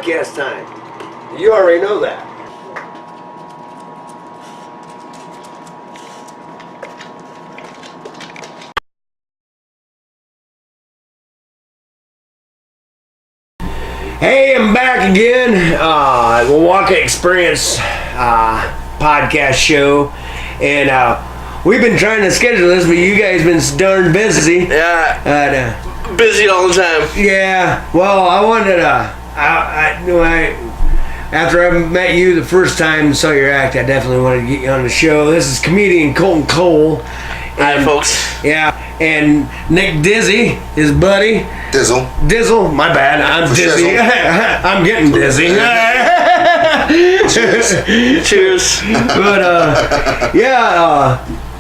podcast time. You already know that. Hey, I'm back again. Wawaka Experience podcast show. And we've been trying to schedule this, but you guys been darn busy. Yeah. Busy all the time. Yeah. Well, I wanted to... after I met you the first time and saw your act, I definitely wanted to get you on the show. This is comedian Colten Cole. Hi, folks. Yeah. And Nick Dizzy, his buddy. Dizzle, my bad. I'm dizzy. I'm getting dizzy. Cheers. But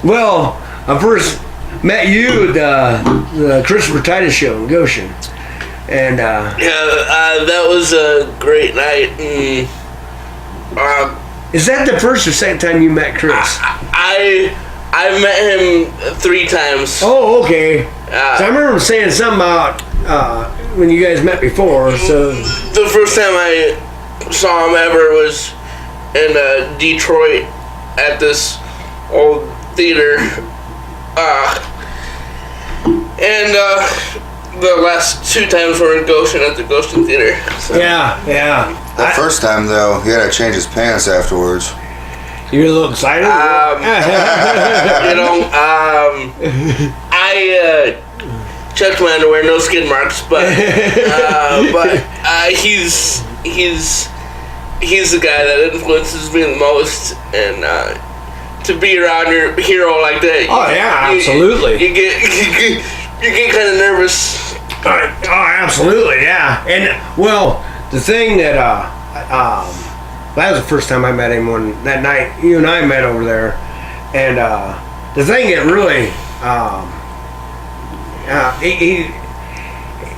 well, I first met you at the Christopher Titus show in Goshen, and that was a great night. Is that the first or second time you met Chris? I met him 3 times. Oh, okay. So I remember him saying something about when you guys met before. So the first time I saw him ever was in Detroit at this old theater, and the last 2 times were in Goshen at the Goshen Theater. So. Yeah. That first time though, he had to change his pants afterwards. You a little excited? I checked my underwear, no skid marks, but he's the guy that influences me the most, and to be around your hero like that. Oh yeah, absolutely. You get kind of nervous. Oh, absolutely, yeah. And well, the thing that that was the first time I met him that night. You and I met over there, and the thing that really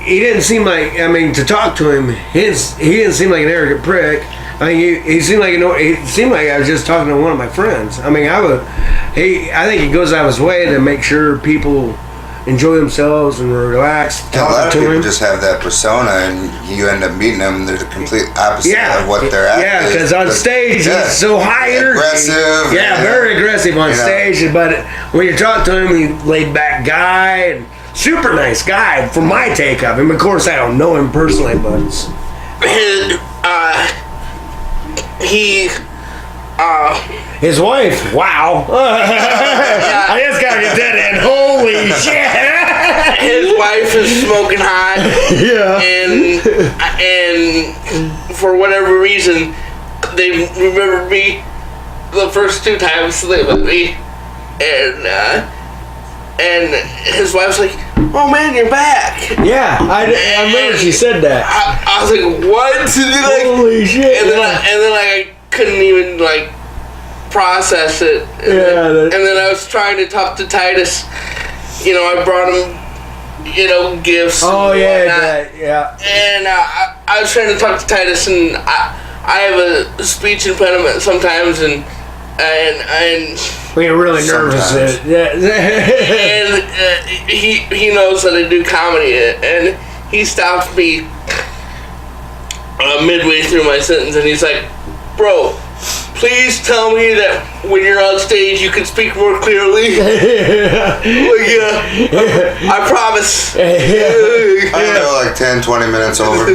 he didn't seem like, I mean, to talk to him, he didn't seem like an arrogant prick. I mean, he seemed like I was just talking to one of my friends. I mean, I think he goes out of his way to make sure people enjoy themselves and relax. Yeah, a lot of people just have that persona, and you end up meeting them. They're the complete opposite of what they're at. Yeah, because on stage he's so high energy, aggressive. Yeah, very aggressive on stage. But when you talk to him, he's laid back guy and super nice guy. From my take of him, of course, I don't know him personally, but his wife, wow. I just gotta get that in. Holy shit. His wife is smoking hot. Yeah. And for whatever reason, they remembered me the first 2 times they met me. And his wife's like, "Oh man, you're back." Yeah, I remember she said that. I was like, "What?" Holy shit. And then I couldn't even process it. And then I was trying to talk to Titus. You know, I brought him, gifts. Oh yeah. And I was trying to talk to Titus, and I have a speech impediment sometimes, and we get really nervous. And he knows that I do comedy, and he stopped me midway through my sentence, and he's like, "Bro, please tell me that when you're on stage you can speak more clearly." I promise. I go like 10-20 minutes over.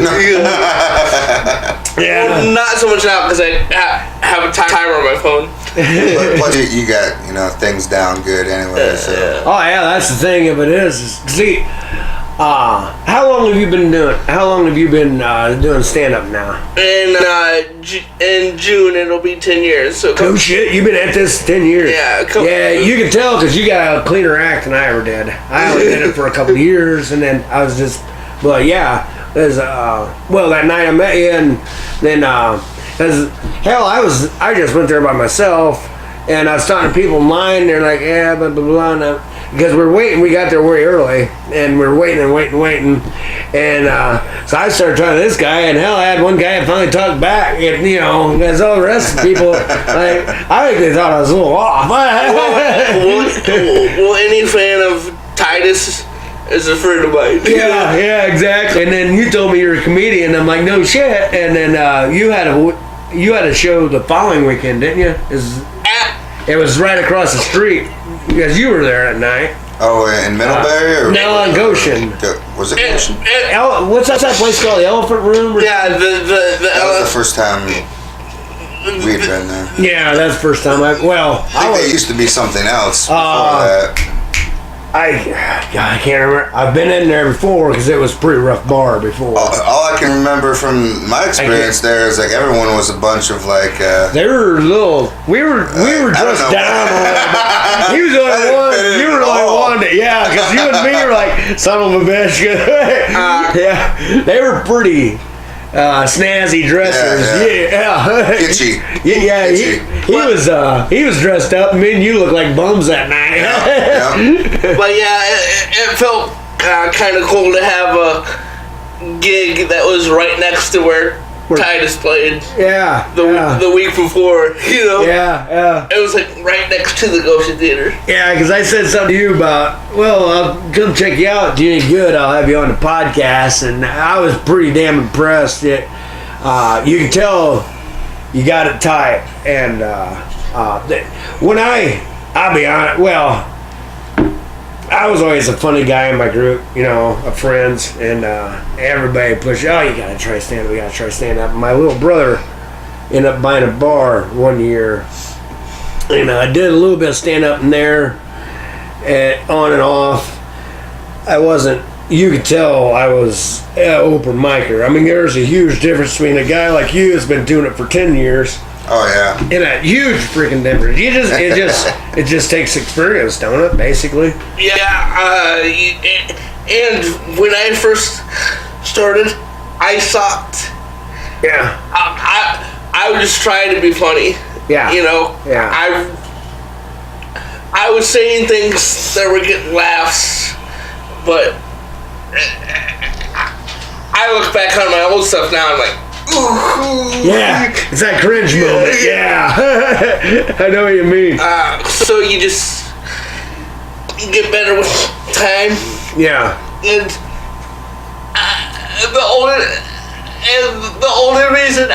Yeah. Well, not so much now because I have a timer on my phone. But you got things down good anyway. So. Oh yeah, that's the thing of it is see, how long have you been doing stand up now? In June it'll be 10 years. So oh shit, you've been at this 10 years. Yeah, you can tell because you got a cleaner act than I ever did. I only did it for a couple of years, and then I was just, well, yeah, there's that night I met you, and then I just went there by myself, and I was talking to people in line. They're like, yeah, blah blah blah. Because we're waiting, we got there way early, and we're waiting, and so I started talking to this guy, and hell, I had one guy that finally talked back, and as all the rest of the people, I think they thought I was a little off. Well, any fan of Titus is a friend of mine. Yeah, exactly. And then you told me you're a comedian. I'm like, no shit. And then you had a show the following weekend, didn't you? It was right across the street because you were there that night. Oh, in Middlebury? No, in Goshen. Was it Goshen? What's that place called? The Elephant Room? Yeah, That was the first time we'd been there. Yeah, that's the first time I think there used to be something else before that. I can't remember. I've been in there before because it was a pretty rough bar before. All I can remember from my experience there is like everyone was a bunch of like. They were little. We were dressed down. He was the only one. You were the only one. Yeah, because you and me were like son of a bitch. Yeah, they were pretty. Snazzy dressers, yeah. Kitschy. Yeah, he was dressed up. Me and you looked like bums that night. Yeah. But yeah, it felt kind of cool to have a gig that was right next to where Titus played. Yeah. The week before, you know. Yeah. It was like right next to the Goshen Theater. Yeah, because I said something to you about, well, I'll come check you out. Do you any good? I'll have you on the podcast. And I was pretty damn impressed that you can tell you got it tight. And when I'll be honest, well, I was always a funny guy in my group, you know, of friends, and everybody pushed, oh, you gotta try stand-up, you gotta try stand-up. My little brother ended up buying a bar one year, and I did a little bit of stand-up in there, on and off. I wasn't, you could tell I was an open micer. I mean, there's a huge difference between a guy like you that's been doing it for 10 years. Oh yeah. And a huge freaking difference. It just takes experience, don't it? Basically. Yeah. And when I first started, I sucked. Yeah. I was just trying to be funny. Yeah. You know. Yeah. I was saying things that were getting laughs, but I look back on my old stuff now. I'm like. Yeah, it's that cringe moment. Yeah, I know what you mean. So you just get better with time. Yeah. And the only reason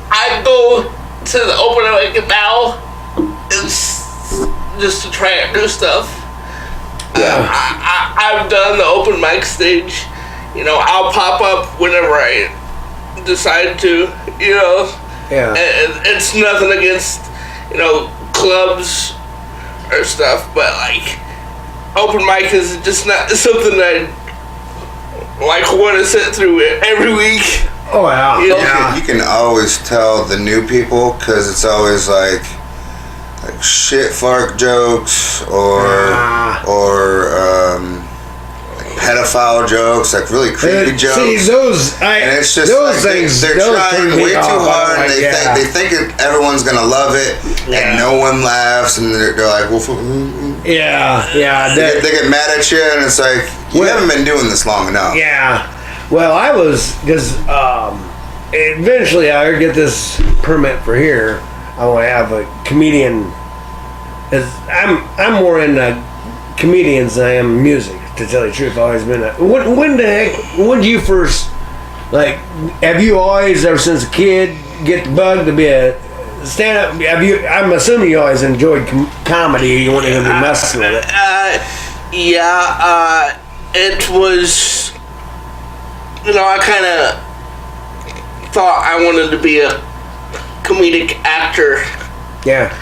I go to the open mic now is just to try out new stuff. Yeah. I've done the open mic stage. You know, I'll pop up whenever I decide to, you know. Yeah. It's nothing against, you know, clubs or stuff, but like open mic is just not something I like want to sit through it every week. Oh yeah. You know? Yeah. You can always tell the new people because it's always like shit fart jokes or pedophile jokes, like really creepy jokes. See and it's just those like things. they're trying way too hard. Like, they think everyone's gonna love it, and no one laughs, and they're like, well, yeah. They get mad at you, and it's like you haven't been doing this long enough. Yeah. Well, I was because eventually I get this permit for here. I want to have a comedian. I'm more into comedians than I am music. To tell you the truth, I've always been a... When did you first, like, have you always, ever since a kid, get the bug to be a stand-up? I'm assuming you always enjoyed comedy. You weren't even messing with it. It was, you know, I kind of thought I wanted to be a comedic actor. Yeah.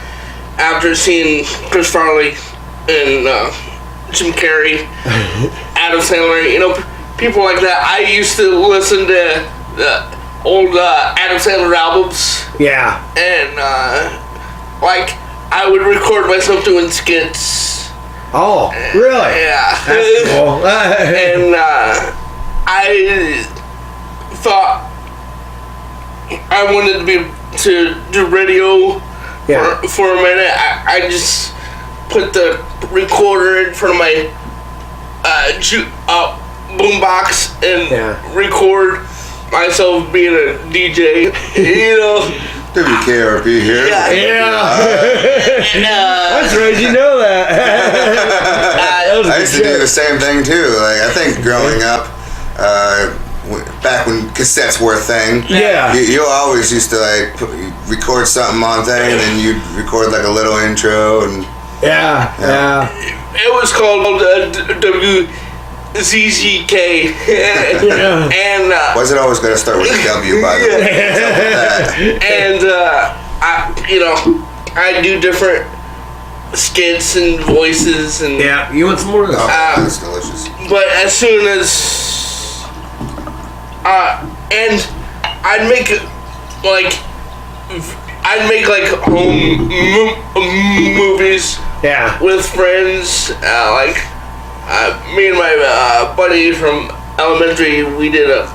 After seeing Chris Farley and Jim Carrey, Adam Sandler, you know, people like that. I used to listen to the old Adam Sandler albums. Yeah. And like I would record myself doing skits. Oh, really? Yeah. That's cool. And I thought I wanted to do radio. Yeah. For a minute, I just put the recorder in front of my boombox and record myself being a DJ, you know. WKRP here. Yeah. Yeah. And, That's right, you know that. I used to do the same thing too. Like I think growing up, back when cassettes were a thing, Yeah. you always used to like record something on thing, and then you'd record like a little intro, and Yeah. it was called WZZK. Yeah. And was it always gonna start with a W, by the way? and I do different skits and voices and Yeah. You want some more of Oh, that? that's delicious. but as soon as and I'd make home movies Yeah. with friends. Me and my buddy from elementary, we did a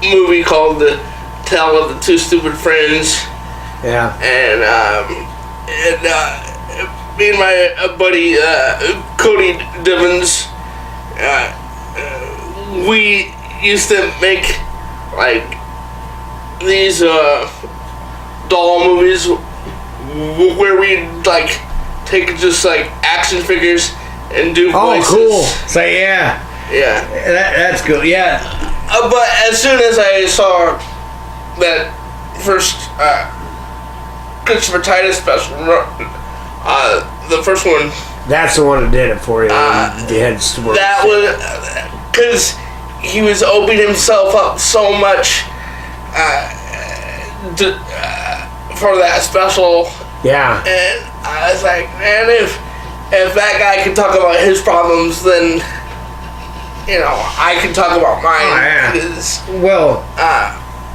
movie called The Tale of the Two Stupid Friends, Yeah. and me and my buddy Cody Divins, we used to make like these doll movies where we like take just like action figures and do Oh, voices. cool. So yeah. Yeah. That's cool. Yeah. But as soon as I saw that first Christopher Titus special, the first one, That's the one that did it for you. The head story. that was because he was opening himself up so much for that special, Yeah. and I was like, man, if that guy can talk about his problems, then I can talk about mine. Oh, yeah. Because Well,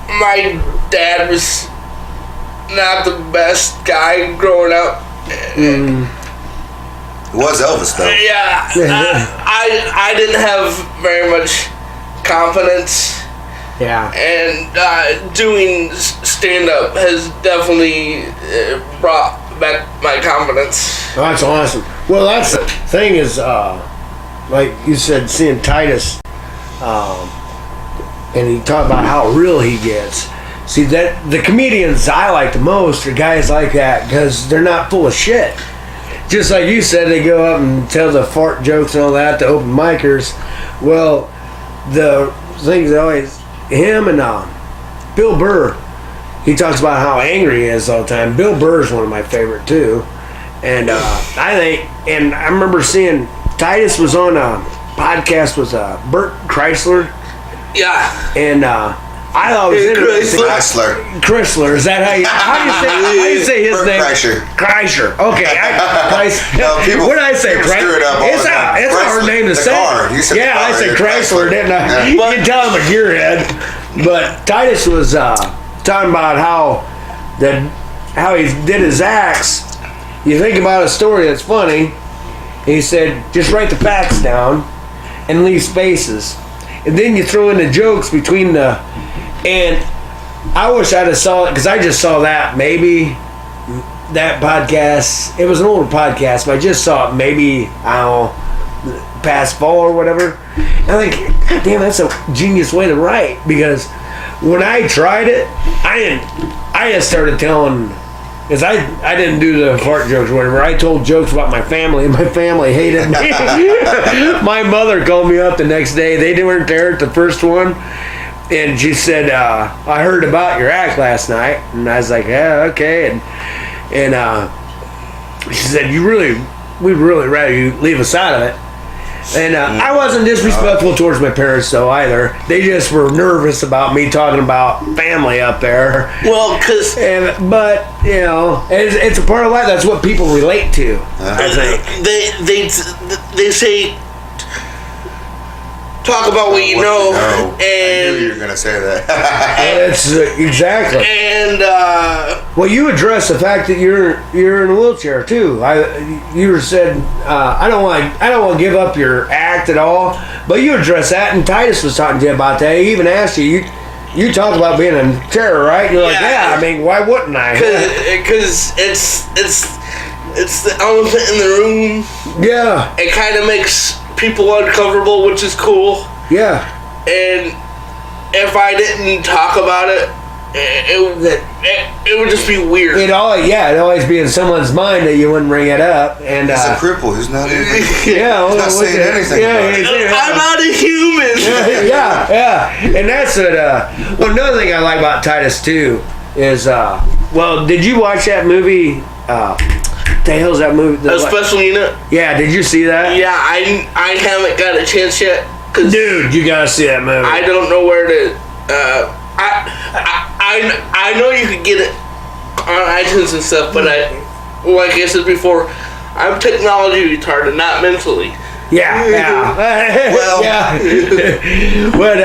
my dad was not the best guy growing up. It was Elvis though. Yeah, I didn't have very much confidence, yeah. and doing stand-up has definitely brought back my confidence. Oh, that's awesome. Well, that's the thing is, like you said, seeing Titus, and he talked about how real he gets. See, that the comedians I like the most are guys like that because they're not full of shit. Just like you said, they go up and tell the fart jokes and all that to open micers. Well, the things always him and Bill Burr. He talks about how angry he is all the time. Bill Burr's one of my favorite too, and I think, and I remember seeing Titus was on a podcast with Bert Chrysler, Yeah. and I thought it was interesting. Chrysler, is that how you say his Bert name? Kreischer. Okay. No, people- what did I say? people screw it up all It's the time. a hard Chrysler, name to the say. car. You said the Yeah, car, I said yeah, Chrysler, didn't I? Yeah. You can tell I'm a gearhead. But Titus was talking about how he did his acts. You think about a story that's funny. He said, just write the facts down and leave spaces. And then you throw in the jokes between the... And I wish I'd have saw it, because I just saw that that podcast. It was an older podcast, but I just saw it maybe, I don't know, past fall or whatever. And I think, God damn, that's a genius way to write, because when I tried it, I just started telling... Because I didn't do the fart jokes or whatever. I told jokes about my family, and my family hated me. My mother called me up the next day. They weren't there at the first one. And she said, I heard about your act last night. And I was like, yeah, okay. And she said, we'd really rather you leave us out of it. And I wasn't disrespectful towards my parents, though, either. They just were nervous about me talking about family up there. Well, because But, you know, it's a part of life. That's what people relate to, I think. they say talk about what you know, I and knew you were gonna say that. It's exactly. and Well, you addressed the fact that you're in a wheelchair too. You said I don't want to give up your act at all, but you addressed that, and Titus was talking to you about that. He even asked you. You talked about being in terror, right? You're like, yeah. I mean, why wouldn't I? Because it's the elephant in the room. Yeah. It kind of makes people uncomfortable, which is cool. Yeah. And if I didn't talk about it it would just be weird. It'd always be in someone's mind that you wouldn't bring it up. And He's a cripple. He's not even. yeah, he's not saying anything. I'm not a human. yeah. And that's what. Well, another thing I like about Titus too is, well, did you watch that movie? The hell's that movie? A Special Unit. Yeah, did you see that? Yeah, I haven't got a chance yet. Dude, you gotta see that movie. I don't know where to. I know you could get it on iTunes and stuff, but like I said before, I'm technology retarded, not mentally. Yeah. Well, yeah. But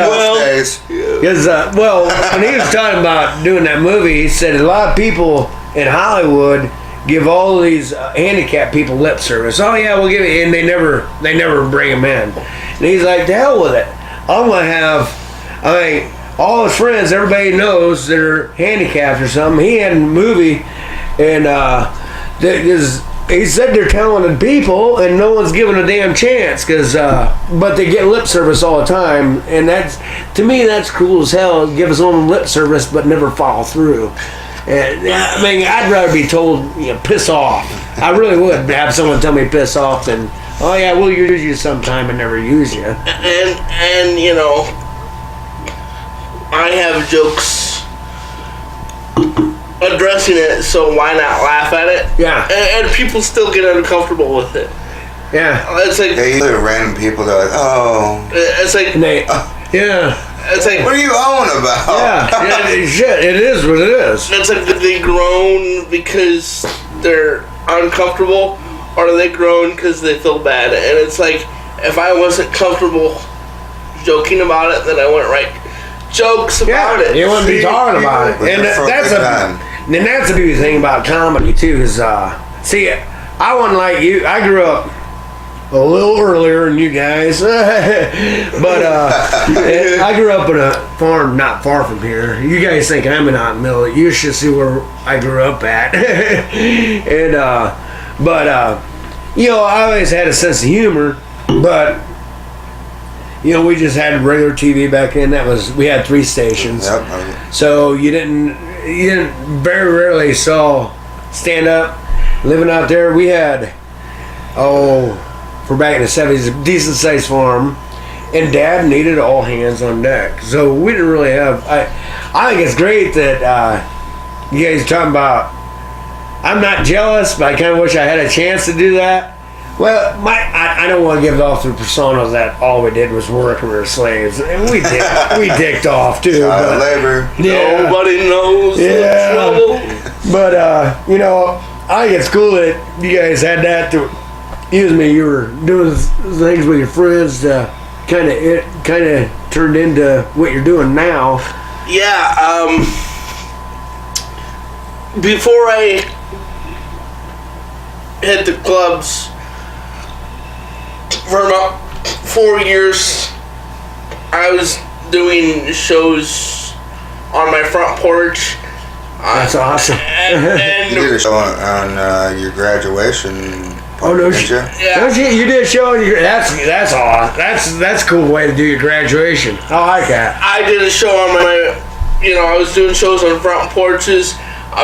when he was talking about doing that movie, he said a lot of people in Hollywood give all these handicapped people lip service. Oh yeah, we'll give it, and they never bring them in. And he's like, to hell with it. I'm gonna have, all his friends, everybody knows they're handicapped or something. He had a movie, and he said they're talented people, and no one's giving a damn chance, but they get lip service all the time, and to me that's cool as hell. Give us all lip service, but never follow through. And I'd rather be told, piss off. I really would have someone tell me piss off than, oh yeah, we'll use you sometime and never use you. And I have jokes addressing it, so why not laugh at it? Yeah. And people still get uncomfortable with it. Yeah. It's like, hey, you look at random people, they're like, oh. It's like, yeah. It's like, what are you on about? Yeah, shit, it is what it is. It's like, did they groan because they're uncomfortable, or do they groan because they feel bad? And it's like, if I wasn't comfortable joking about it, then I wouldn't write jokes about it. You wouldn't be talking about it. And that's the beauty thing about comedy too, is see, I wasn't like you. I grew up a little earlier than you guys, but I grew up in a farm not far from here. You guys think I'm not in the middle. You should see where I grew up at. And I always had a sense of humor, but we just had regular TV back then. We had 3 stations. Yep. So you didn't very rarely saw stand up living out there. We had for back in the 70s, a decent sized farm, and Dad needed all hands on deck. So we didn't really have. I think it's great that you guys are talking about. I'm not jealous, but I kind of wish I had a chance to do that. Well, I don't want to give off the persona that all we did was work and we were slaves. And we dicked off too. Child labor. Yeah. Nobody knows the trouble. But I think it's cool that you guys had that to use me. You were doing things with your friends. Kind of turned into what you're doing now. Yeah. Before I hit the clubs, for about 4 years, I was doing shows on my front porch. That's awesome. And You did a show on your graduation. Oh no! Didn't you? Yeah. You did a show. That's awesome. That's a cool way to do your graduation. I like that. I did a show on I was doing shows on front porches,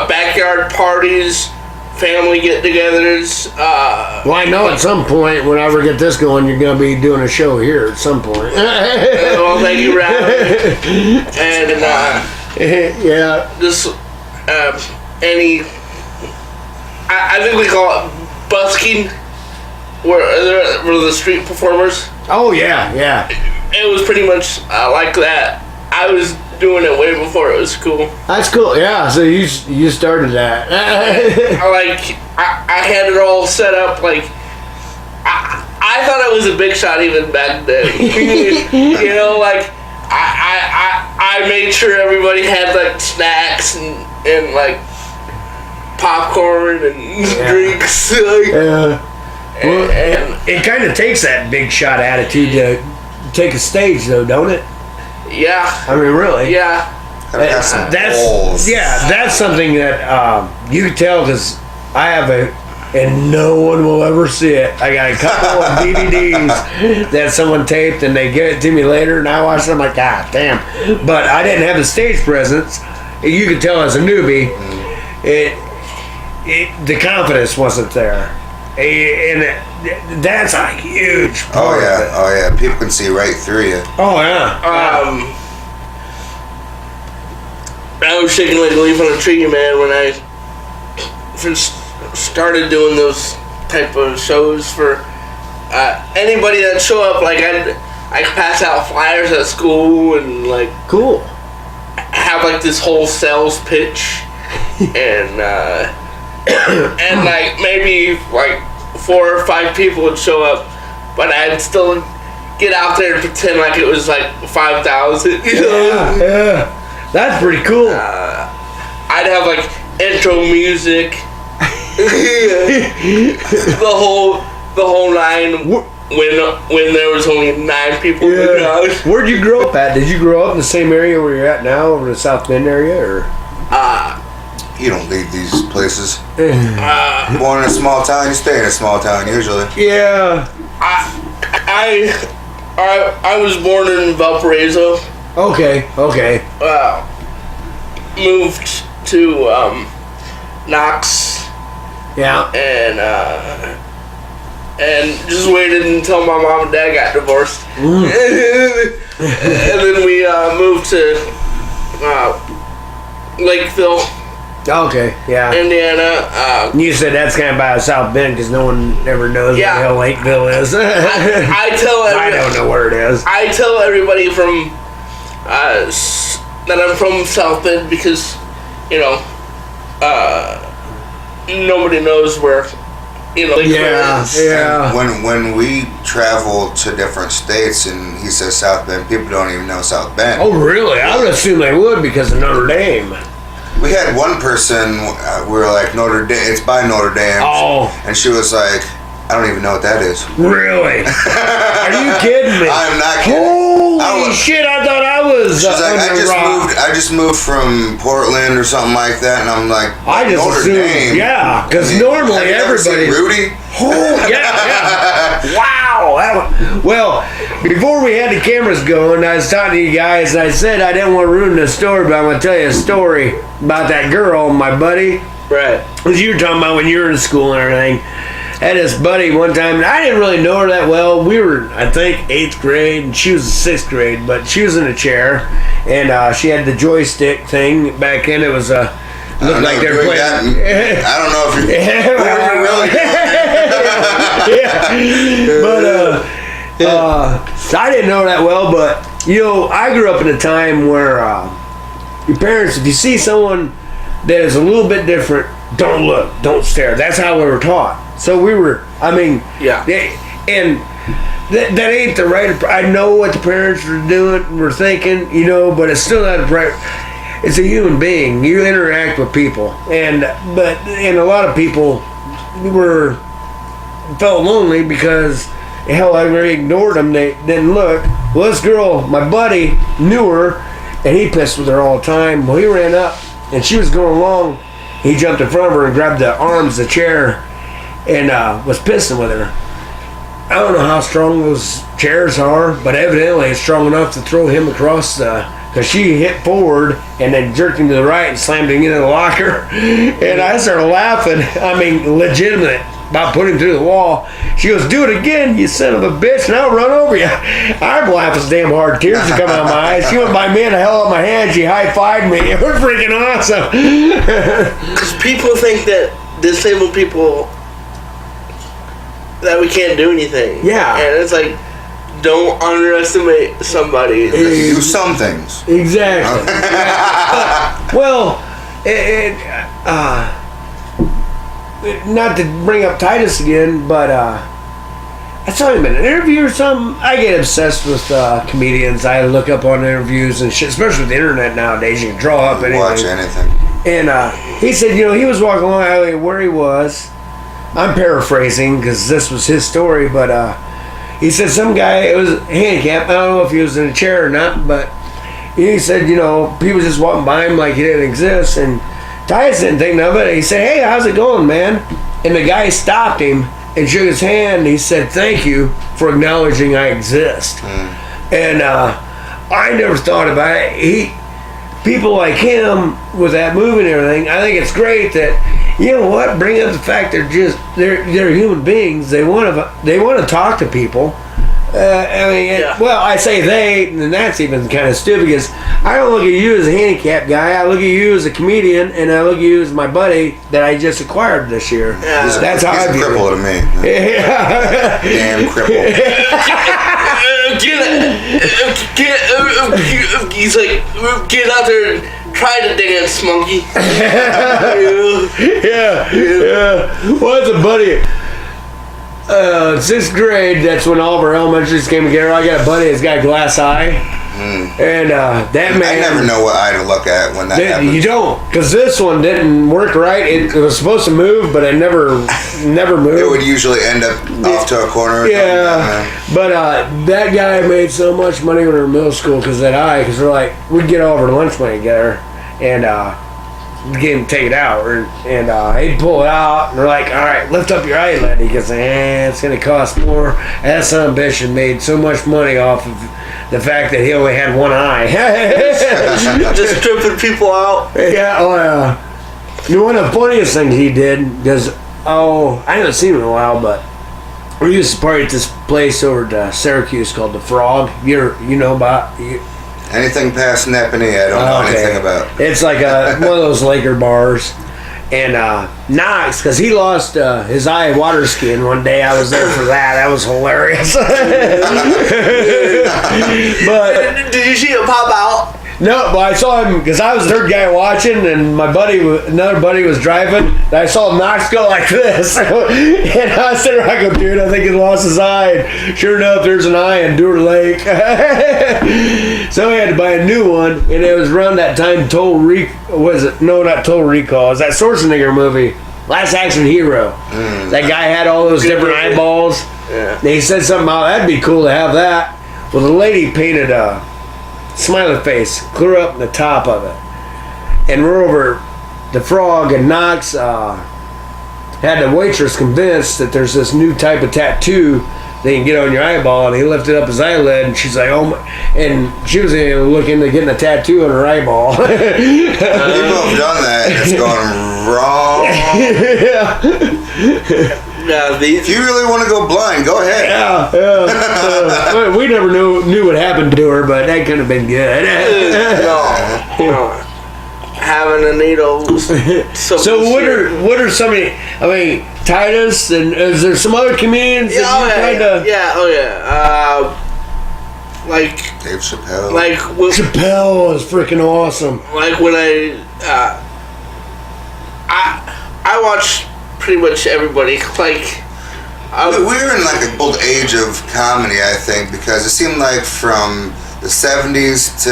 backyard parties, family get-togethers. Well, I know at some point, whenever I get this going, you're going to be doing a show here at some point. Well, thank you, Rob. And yeah, just I think we call it busking, where the street performers. Oh yeah. It was pretty much like that. I was doing it way before it was cool. That's cool. Yeah, so you started that. I had it all set up. Like I thought I was a big shot even back then. I made sure everybody had like snacks and like popcorn and drinks. It kind of takes that big shot attitude to take a stage, though, don't it? Yeah. I mean, really. Yeah. That's something that you can tell, because I have and no one will ever see it. I got a couple of DVDs that someone taped, and they give it to me later, and I watch it. I'm like, God damn! But I didn't have the stage presence, you could tell as a newbie, the confidence wasn't there, and that's a huge part. Oh yeah, people can see right through you. Oh yeah. I was shaking like a leaf on a tree, man, when I first started doing those type of shows for anybody that show up. Like I pass out flyers at school and like Cool. have like this whole sales pitch and and like maybe like 4 or 5 people would show up, but I'd still get out there and pretend like it was like 5,000. You know? Yeah. That's pretty cool. I'd have like intro music, the whole 9 when there was only 9 people in the crowd. Where'd you grow up at? Did you grow up in the same area where you're at now, over the South Bend area, or? You don't leave these places. Born in a small town, you stay in a small town usually. Yeah. I was born in Valparaiso. Okay. Moved to Knox. Yeah. And just waited until my mom and dad got divorced. And then we moved to Lakeville, Okay. Yeah. Indiana. You said that's kind of by South Bend because no one ever knows where the hell Lakeville is. I don't know where it is. I tell everybody from that I'm from South Bend because, you know, nobody knows where, you know, Lakeville is. Yeah. When we travel to different states and he says South Bend, people don't even know South Bend. Oh, really? I would assume they would because of Notre Dame. We had one person, we were like, Notre Dame, it's by Notre Dame. Oh. And she was like, I don't even know what that is. Really? Are you kidding me? I'm not kidding. Holy shit, I thought I was She's like, under rock. I just moved from Portland or something like that, and I'm like, I just Notre assumed, Dame. yeah, because normally Have you ever seen everybody. Rudy? Oh, yeah. Wow. Well, before we had the cameras going, I was talking to you guys, and I said I didn't want to ruin the story, but I'm going to tell you a story about that girl, my buddy. Right. As you were talking about when you were in school and everything. I had this buddy one time, and I didn't really know her that well. We were, I think, 8th grade, and she was in 6th grade, but she was in a chair, and she had the joystick thing back then. It was looked like they were playing. I don't know if you're so I didn't know that well, but you know, I grew up in a time where your parents, if you see someone that is a little bit different, don't look, don't stare. That's how we were taught. So we were, I mean, and that ain't the right. I know what the parents were doing, were thinking, you know, but it's still not right. It's a human being. You interact with people, and a lot of people felt lonely because hell, I really ignored them. They didn't look. Well, this girl, my buddy, knew her, and he pissed with her all the time. Well, he ran up, and she was going along. He jumped in front of her and grabbed the arms of the chair, and was pissing with her. I don't know how strong those chairs are, but evidently it's strong enough to throw him across because she hit forward and then jerked him to the right and slammed him into the locker. And I started laughing. I mean, legitimate. About putting him through the wall. She goes, do it again, you son of a bitch, and I'll run over you. I'm laughing so damn hard. Tears are coming out of my eyes. She went by me and held up my hand. She high-fived me. It was freaking awesome. Because people think that disabled people, that we can't do anything. Yeah. And it's like, don't underestimate somebody. do some things. Exactly. Well, not to bring up Titus again, but I saw him in an interview or something. I get obsessed with comedians. I look up on interviews and shit, especially with the internet nowadays. You can draw up anything. Watch anything. And he said, you know, he was walking along the alley where he was. I'm paraphrasing because this was his story, but he said some guy, it was handicapped. I don't know if he was in a chair or not, but he said, you know, people just walking by him like he didn't exist, and Titus didn't think of it. He said, hey, how's it going, man? And the guy stopped him and shook his hand. He said, thank you for acknowledging I exist. And I never thought about it. people like him with that movie and everything, I think it's great that, you know what, bring up the fact they're human beings. They want to talk to people. Well, I say they, and that's even kind of stupid because I don't look at you as a handicapped guy. I look at you as a comedian, and I look at you as my buddy that I just acquired this year. Yeah. That's how I He's a view cripple it. to me. Damn cripple. He's like, get out there and try to dance, monkey. Yeah. Well, it's a buddy. 6th grade, that's when all of our elementaries came together. I got a buddy that's got glass eye. And that man... I never know what eye to look at when that happens. You don't, because this one didn't work right. It was supposed to move, but it never moved. It would usually end up off to a corner or something. But that guy made so much money when we were in middle school because of that eye, because we're like, we'd get all of our lunch money together, and get him to take it out, and he'd pull it out, and we're like, all right, lift up your eyelid. He goes, it's going to cost more. That son of a bitch made so much money off of the fact that he only had one eye. Just tripping people out. Yeah, one of the funniest things he did, because, I haven't seen him in a while, but we used to party at this place over at Syracuse called The Frog. You know about... Anything past Nepany, I don't know anything about. It's like one of those Laker bars. And Knox, because he lost his eye water skiing one day. I was there for that. That was hilarious. But did you see him pop out? no, but I saw him because I was the third guy watching, and another buddy was driving. And I saw Knox go like this, and I said, "I go, dude, I think he lost his eye." And sure enough, there's an eye in Dewar Lake. So he had to buy a new one, and it was around that time. Was it? No, not Total Recall. It was that Schwarzenegger movie, Last Action Hero. That guy had all those different eyeballs. Yeah. And he said something about that'd be cool to have that. Well, the lady painted a smiley face clear up in the top of it, and we're over the Frog, and Knox had the waitress convinced that there's this new type of tattoo they can get on your eyeball, and he lifted up his eyelid, and she's like, "Oh my!" And she was looking into getting a tattoo on her eyeball. People have done that, and it's going wrong. If you really want to go blind, go ahead. We never knew what happened to her, but that could have been good. No. Having a needle. So what are some of the, Titus, and is there some other comedians that like Dave Chappelle. Chappelle is freaking awesome. Like when I watch pretty much everybody. Like we're in like a gold age of comedy, I think, because it seemed like from the 70s to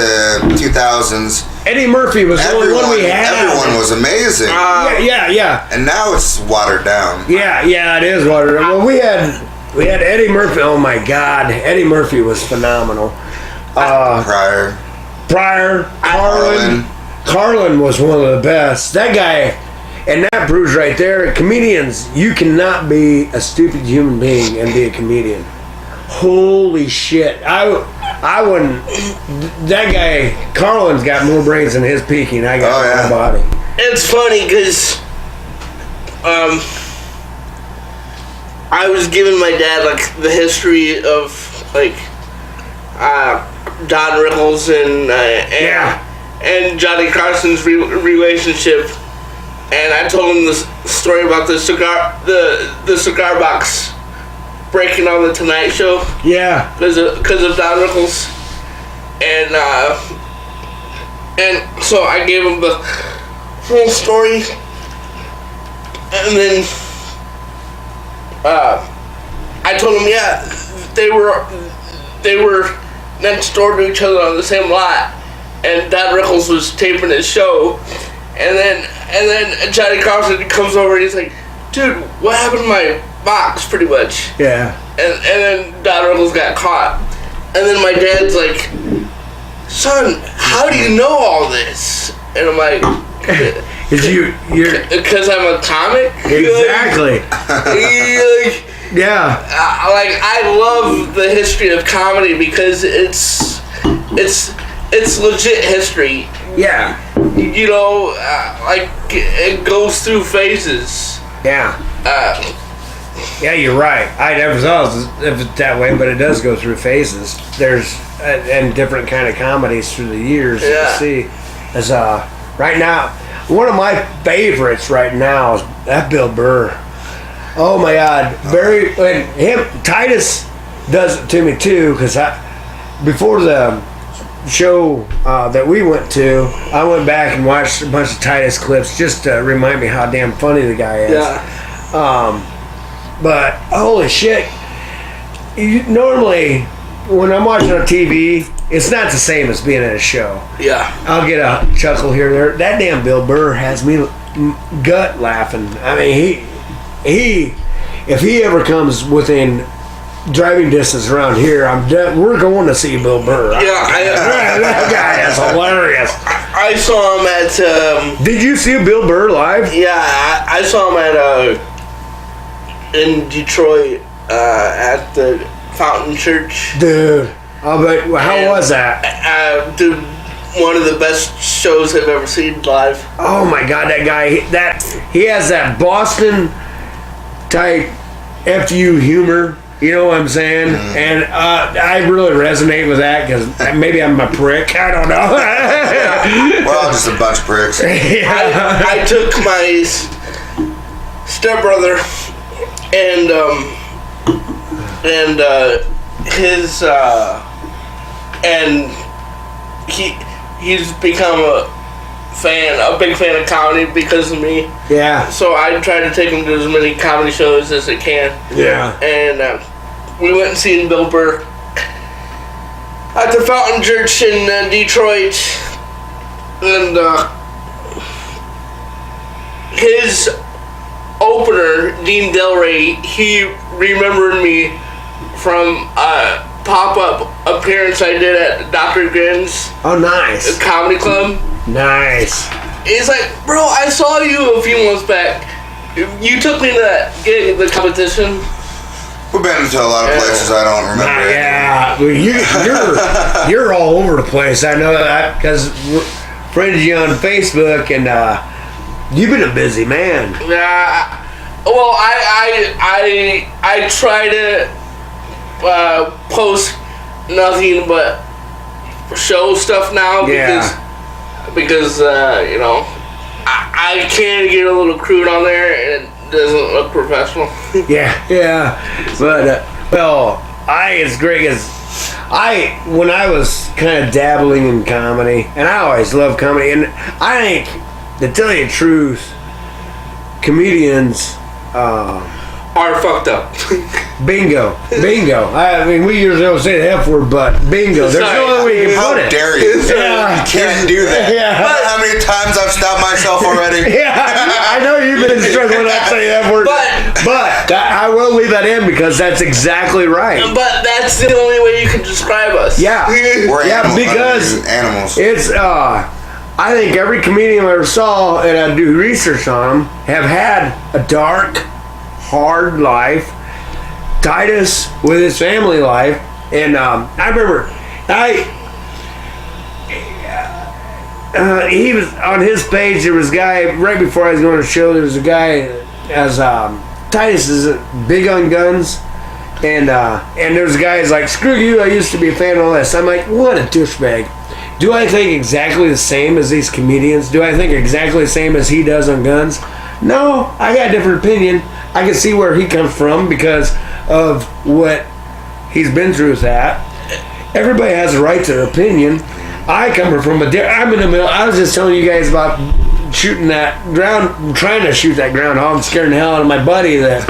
2000s, Eddie Murphy was the only one we had. Everyone was amazing. Yeah. And now it's watered down. Yeah, it is watered down. Well, we had Eddie Murphy. Oh my God, Eddie Murphy was phenomenal. Pryor, Carlin was one of the best. That guy, and that proves right there, comedians, you cannot be a stupid human being and be a comedian. Holy shit. I wouldn't. That guy, Carlin's got more brains than his peaking. I got my body. It's funny because I was giving my dad like the history of like Don Rickles and Johnny Carson's relationship, and I told him this story about the cigar box breaking on the Tonight Show. Yeah, because of Don Rickles, and so I gave him the whole story, and then I told him, they were next door to each other on the same lot, and Don Rickles was taping his show, and then Johnny Carson comes over and he's like, "Dude, what happened to my box?" Pretty much. Yeah. And then Don Rickles got caught, and then my dad's like, "Son, how do you know all this?" And I'm like, because I'm a comic. Exactly. Yeah. I love the history of comedy because it's legit history. Yeah. You know, like it goes through phases. Yeah. Yeah, you're right. I never thought of it that way, but it does go through phases. There's and different kind of comedies through the years. Yeah. You see, as right now, one of my favorites right now is that Bill Burr. Oh my God, and him Titus does it to me too, because before the show that we went to, I went back and watched a bunch of Titus clips just to remind me how damn funny the guy is. Yeah. But holy shit, normally when I'm watching on TV, it's not the same as being at a show. Yeah. I'll get a chuckle here and there. That damn Bill Burr has me gut laughing. I mean, he if he ever comes within driving distance around here, we're going to see Bill Burr. Yeah, that guy is hilarious. I saw him at. Did you see Bill Burr live? Yeah, I saw him at in Detroit at the Fountain Church. Dude, how was that? Dude, one of the best shows I've ever seen live. Oh my God, that guy! He has that Boston type FU humor. You know what I'm saying? Mm-hmm. And I really resonate with that because maybe I'm a prick. I don't know. We're all just a bunch of pricks. Yeah. I took my stepbrother and his and he's become a big fan of comedy because of me. Yeah. So I try to take him to as many comedy shows as I can. Yeah. And we went and seen Bill Burr at the Fountain Church in Detroit, and his opener, Dean Delray, he remembered me from a pop-up appearance I did at Dr. Grin's Oh, nice. Comedy Club. Nice. He's like, bro, I saw you a few months back. You took me to that gig, the competition. We've been to a lot of places I don't remember. Yeah. Well, you're all over the place. I know that because friended you on Facebook, and you've been a busy man. Yeah. Well, I try to post nothing but show stuff now because you know I can get a little crude on there and it doesn't look professional. Yeah. But it's great because when I was kind of dabbling in comedy, and I always loved comedy, and I think, to tell you the truth, comedians Are fucked up. bingo. I mean, we usually don't say the F word, but bingo. There's no other way you can How put it. dare you? Yeah. You can't do that. Yeah. You know how many times I've stopped myself already? Yeah, I know you've been struggling not saying that word, but I will leave that in because that's exactly right. But that's the only way you can describe us. Yeah, We're because animals. it's I think every comedian I ever saw, and I do research on them, have had a dark, hard life. Titus with his family life, and I remember he was on his page. There was a guy right before I was going to show. There was a guy as Titus is big on guns, and there's guys like, screw you, I used to be a fan of all this. I'm like, what a douchebag. Do I think exactly the same as these comedians? Do I think exactly the same as he does on guns? No, I got a different opinion. I can see where he comes from because of what he's been through with that. Everybody has a right to their opinion. I come from I'm in the middle. I was just telling you guys about shooting that ground, trying to shoot that groundhog, scaring the hell out of my buddy that,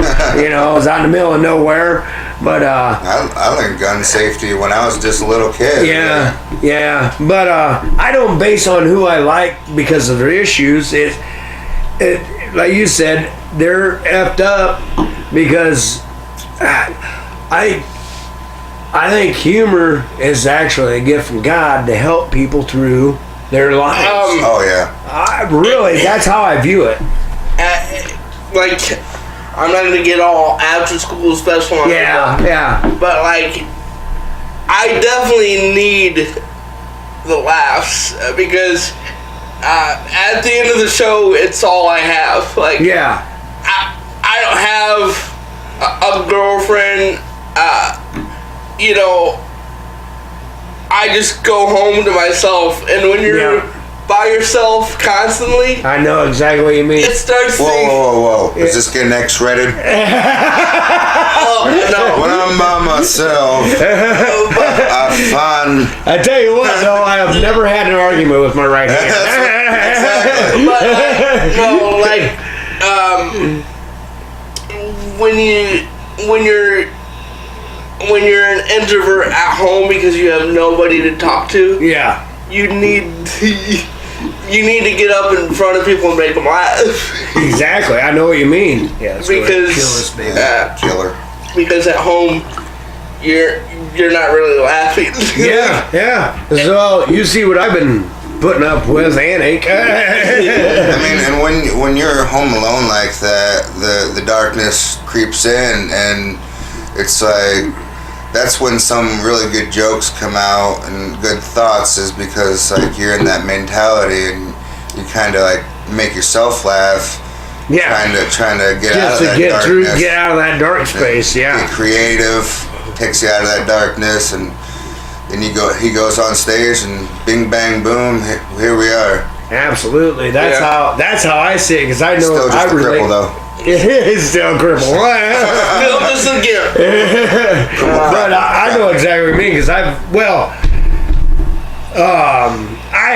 was out in the middle of nowhere. But I learned gun safety when I was just a little kid. Yeah. But I don't base on who I like because of their issues. It like you said, they're effed up because I think humor is actually a gift from God to help people through their lives. Oh yeah. That's how I view it. I'm not gonna get all after school special on it. Yeah. But I definitely need the laughs because at the end of the show, it's all I have. Like, Yeah. I don't have a girlfriend. You know, I just go home to myself, and when you're by yourself constantly, I know exactly what you mean. it starts. Whoa! Is this getting X-rated? Oh, no. When I'm by myself, I find. I tell you what, though, I have never had an argument with my right hand. Exactly. But when you're an introvert at home because you have nobody to talk to, Yeah. you need to get up in front of people and make them laugh. Exactly. I know what you mean. Yeah. It's Because- kill us, baby. Killer. Because at home, you're not really laughing. Yeah. So you see what I've been putting up with, Anik. I mean, and when you're home alone like that, the darkness creeps in, and it's like that's when some really good jokes come out and good thoughts, is because like you're in that mentality and you kind of like make yourself laugh. Yeah. Trying to get out Just of to that get darkness. get out of that dark space. Get Yeah. creative, takes you out of that darkness, and then he goes on stage and bing bang boom, here we are. Absolutely. That's how I see it, because I know Still just I a relate. cripple though. He's still crippled. Still just again. But I know exactly what you mean, because I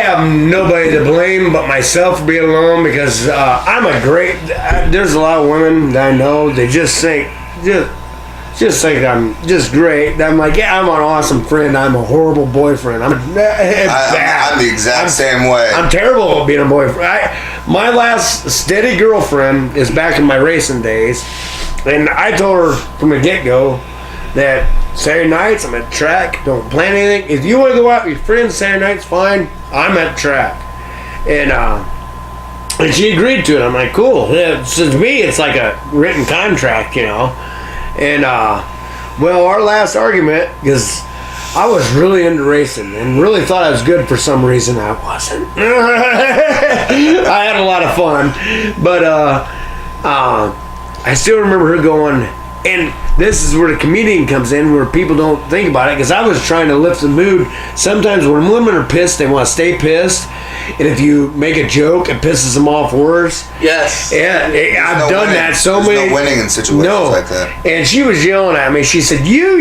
have nobody to blame but myself for being alone, because I'm a great. There's a lot of women that I know, they just think I'm just great. I'm like, yeah, I'm an awesome friend. I'm a horrible boyfriend. I'm bad. I'm the exact same way. I'm terrible at being a boyfriend. My last steady girlfriend is back in my racing days, and I told her from the get-go that Saturday nights I'm at track. Don't plan anything. If you want to go out with your friends Saturday nights, fine. I'm at track, and she agreed to it. I'm like, cool. Yeah, so to me, it's like a written contract, you know. And well, our last argument, because I was really into racing and really thought I was good for some reason. I wasn't. I had a lot of fun, but I still remember her going, and this is where the comedian comes in, where people don't think about it, because I was trying to lift the mood. Sometimes when women are pissed, they want to stay pissed, and if you make a joke, it pisses them off worse. Yes. Yeah, I've done that so There's many. no winning in situations like that. And she was yelling at me. She said, you.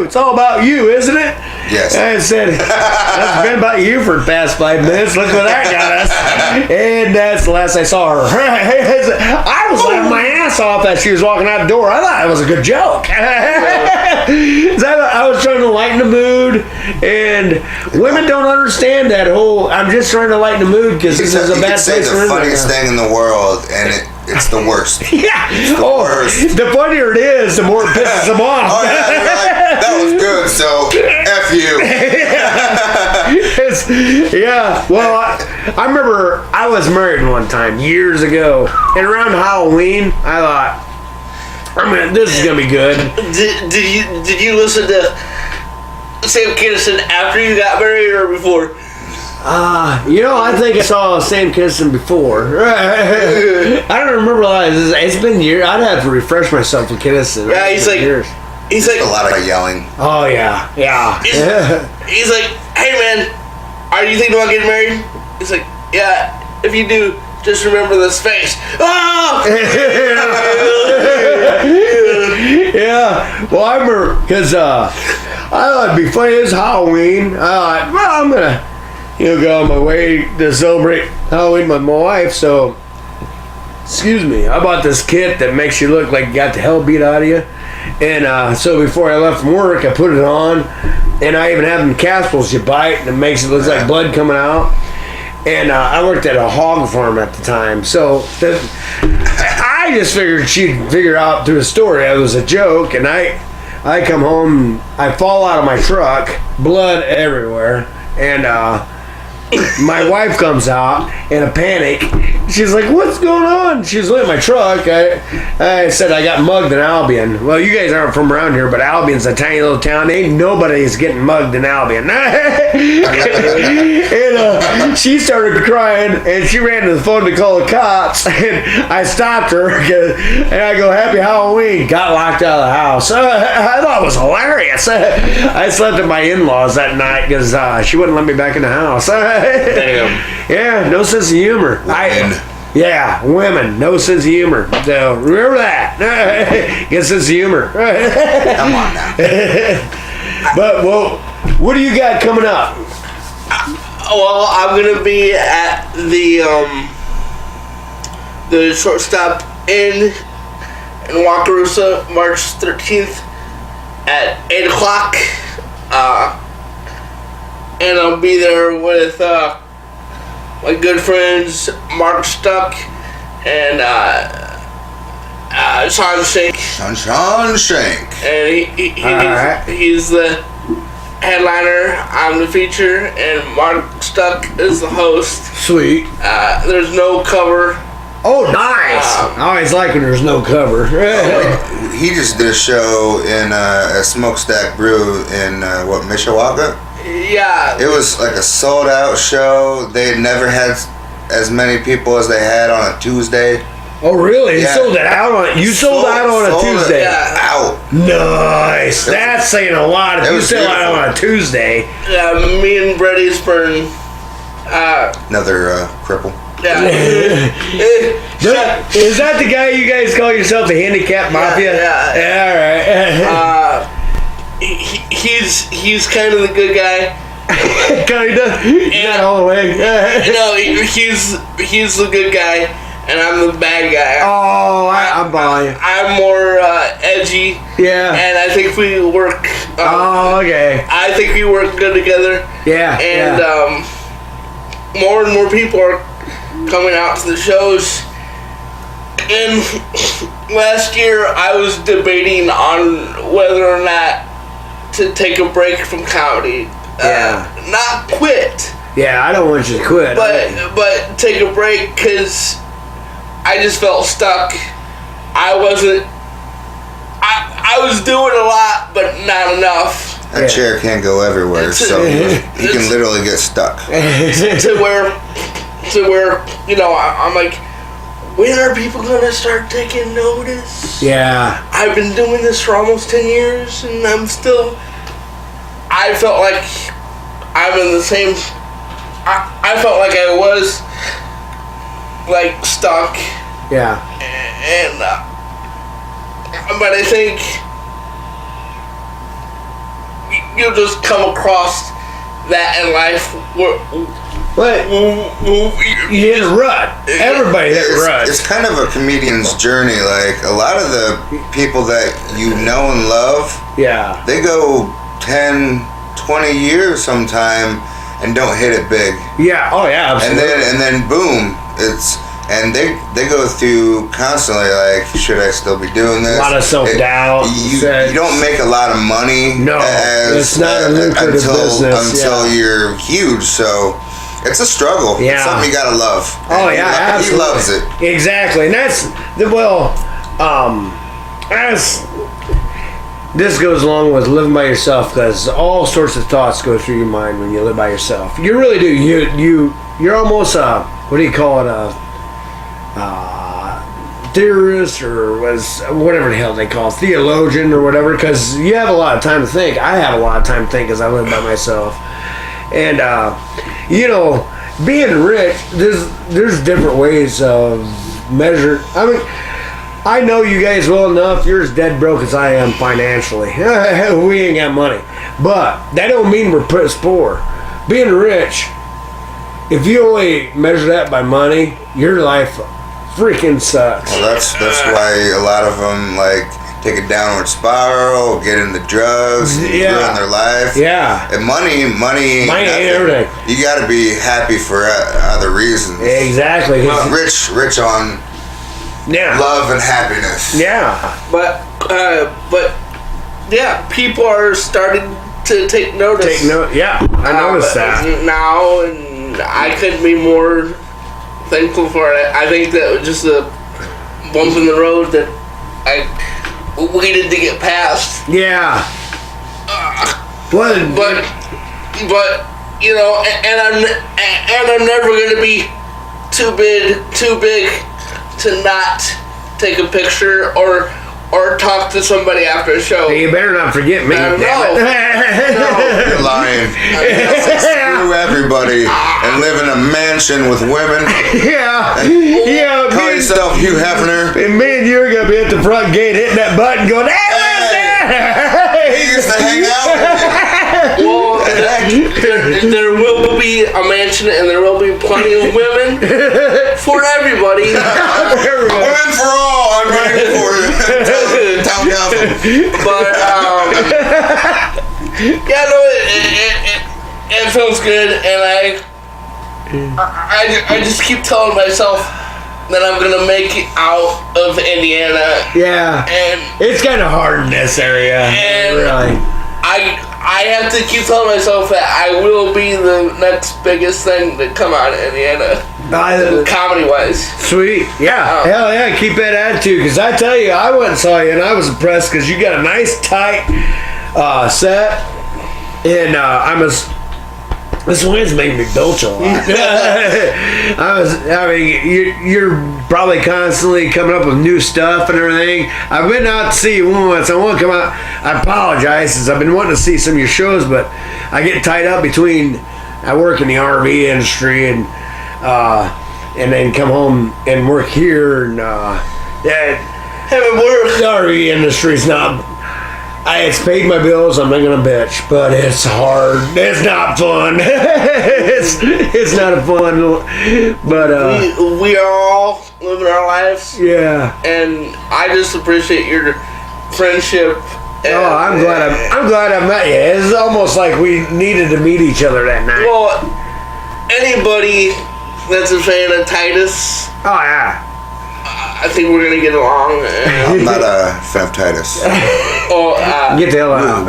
It's all about you, isn't it? Yes. And I said, that's been about you for the past 5 minutes. Look what that got us. And that's the last I saw her. I was laughing my ass off as she was walking out the door. I thought it was a good joke. I was trying to lighten the mood. And women don't understand that whole, I'm just trying to lighten the mood because this is a bad say place for the her right funniest now. thing in the world, and it's the worst. Yeah. worst. The funnier it is, the more it pisses them off. Oh yeah, you're like, that was good, so F you. Yeah. Well, I remember I was married one time years ago, and around Halloween, I thought, this is gonna be good. Did you listen to Sam Kinison after you got married or before? I think I saw Sam Kinison before. I don't remember a lot. It's been years. I'd have to refresh myself with Kinison. Yeah, he's like, A lot of yelling. oh yeah. He's like, hey man, are you thinking about getting married? He's like, yeah. If you do, just remember this face. Oh! Yeah. Well, I remember because I thought it'd be funny. It was Halloween. I thought, well, I'm gonna, go on my way to celebrate Halloween with my wife. So, excuse me, I bought this kit that makes you look like you got the hell beat out of you. And so before I left from work, I put it on, and I even have them capsules you bite, and it makes it look like blood coming out. And I worked at a hog farm at the time, so I just figured she'd figure out through the story it was a joke. And I come home, I fall out of my truck, blood everywhere, and my wife comes out in a panic, She's like, what's going on? She's looking at my truck. I said I got mugged in Albion. Well, you guys aren't from around here, but Albion's a tiny little town. Ain't nobody's getting mugged in Albion. And she started crying, and she ran to the phone to call the cops. And I stopped her, and I go, happy Halloween. Got locked out of the house. I thought it was hilarious. I slept at my in-laws that night because she wouldn't let me back in the house. Damn. Yeah, no sense of humor. Yeah, women, no sense of humor. So remember that. Get sense of humor. Come on now. But well, what do you got coming up? Well, I'm gonna be at the Shortstop Inn in Wakarusa, March 13th at 8 o'clock. And I'll be there with my good friends Mark Stuck and Sean Shank. Sean Shank. And he's the headliner, I'm the feature, and Mark Stuck is the host. Sweet. There's no cover. Oh, nice. I always like when there's no cover. He just did a show in a Smokestack Brew in, Mishawaka? Yeah. It was like a sold out show. They had never had as many people as they had on a Tuesday. Oh, really? Yeah. You sold it out on you sold out on a Tuesday. Yeah. Out. Nice. That's saying a lot. If you sell out on a Tuesday. Yeah, me and Brady Spurn. Another cripple. Yeah. Is that the guy you guys call yourself, the Handicap Mafia? Yeah. All right. He's kind of the good guy. Kinda. Not all the way. He's the good guy, and I'm the bad guy. Oh, I'm buying. I'm more edgy. Yeah. And I think we work. Okay. I think we work good together. Yeah. And more and more people are coming out to the shows. And last year I was debating on whether or not to take a break from comedy. Not quit. Yeah, I don't want you to quit. But take a break because I just felt stuck. I was doing a lot, but not enough. That chair can't go everywhere, so you can literally get stuck. to where I'm like, when are people gonna start taking notice? Yeah. I've been doing this for almost 10 years, and I felt like I'm in the same. I felt like I was like stuck. Yeah. And but I think you'll just come across that in life. What? You hit a rut. Everybody hit a rut. It's kind of a comedian's journey. Like, a lot of the people that you know and love, they go 10, 20 years sometime and don't hit it big. Yeah. Oh, yeah, absolutely. And then boom, and they go through constantly like, should I still be doing this? A lot of self-doubt. You don't make a lot of money. No, it's not a lucrative business. Until you're huge, so it's a struggle. Yeah. It's something you gotta love. Oh, yeah, absolutely. He loves it. Exactly, and this goes along with living by yourself, because all sorts of thoughts go through your mind when you live by yourself. You really do. You're almost what do you call it? Theorist, or whatever the hell they call it, theologian or whatever, because you have a lot of time to think. I have a lot of time to think because I live by myself. And being rich, there's different ways of measuring. I mean, I know you guys well enough. You're as dead broke as I am financially. We ain't got money, but that don't mean we're poor. Being rich, if you only measure that by money, your life freaking sucks. Well, that's why a lot of them like take a downward spiral, get into drugs, ruin their life. Yeah. And money ain't everything. You got to be happy for other reasons. Exactly. Rich on love and happiness. Yeah. But people are starting to take notice. Yeah, I noticed that now, and I couldn't be more thankful for it. I think that was just a bump in the road that I waited to get past. Yeah. But you know, and I'm never gonna be too big to not take a picture or talk to somebody after a show. you better not forget me. No. You're lying. Screw everybody and live in a mansion with women. Yeah. Call yourself Hugh Hefner. And me and you are gonna be at the front gate hitting that button, going, He used to hang out with you. Well, there will be a mansion and there will be plenty of women for everybody. Women for all. I'm ready for you. Town council. But yeah, no, it feels good, and I just keep telling myself that I'm gonna make it out of Indiana. Yeah. And it's kind of hard in this area. And really. I have to keep telling myself that I will be the next biggest thing to come out of Indiana, comedy wise. Sweet. Yeah. Hell yeah. Keep that attitude. Because I tell you, I went and saw you and I was impressed because you got a nice tight set. And this wind's making me belch a lot. You're probably constantly coming up with new stuff and everything. I've been out to see you once. I want to come out. I apologize, since I've been wanting to see some of your shows, but I get tied up between. I work in the RV industry and then come home and work here and Haven't worked. the RV industry's not. It's paid my bills. I'm not gonna bitch, but it's hard. It's not fun. it's not fun. But we are all living our lives. yeah. And I just appreciate your friendship. I'm glad I met you. It's almost like we needed to meet each other that night. Well, anybody that's a fan of Titus, Oh yeah. I think we're gonna get along. I'm not a fan of Titus. Get the hell out.